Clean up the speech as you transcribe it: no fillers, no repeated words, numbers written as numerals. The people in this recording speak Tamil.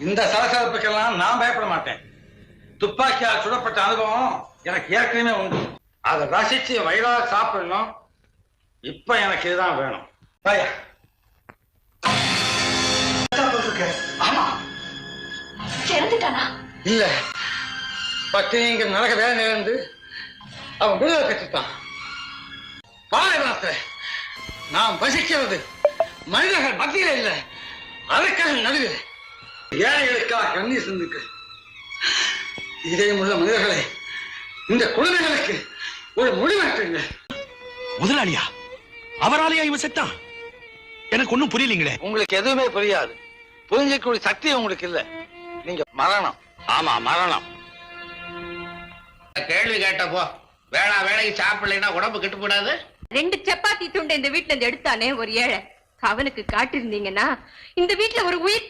இந்த சலசலப்புக்கெல்லாம் நான் பயப்பட மாட்டேன். துப்பாக்கியால் சுடப்பட்ட அனுபவம் எனக்கு ஏற்கனவே உண்டு. அதை ரசிச்சு வயிறாக சாப்பிடணும். இப்ப எனக்கு இதுதான் வேணும். ஆமா, இறந்துட்டானா? இல்ல, பட்டினிங்க நடக்க வேலை இருந்து அவன் விடுதலை பெற்றுட்டான். பாலைவனத்தை நாம் வசிக்கிறது மனிதர்கள் மத்தியில இல்ல, அதற்காக நடுவில் ஏழைகளுக்காக கண்ணீர் சிந்துக்கு இதயமுள்ள மனிதர்களை இந்த குழந்தைகளுக்கு ஒரு முடிவெட்டுங்க. முதலாளியா? அவராலையா இவன் செத்தான்? எனக்கு ஒண்ணும் புரியலீங்களே. உங்களுக்கு எதுவுமே புரியாது. புரிஞ்சிக்கக்கூடிய சக்தி உங்களுக்கு இல்ல. நீங்க மரணம். ஆமா, மரணம். கேள்வி கேட்டப்போ வேலைக்கு சாப்பிடலைன்னா உடம்பு கெட்டு போடாது. 2 சப்பாத்தி துண்டை இந்த வீட்டுல இருந்து எடுத்தானே ஒரு ஏழை, அவனுக்கு காட்டிருந்தீங்கன்னா இந்த வீட்டுல ஒரு உயிர்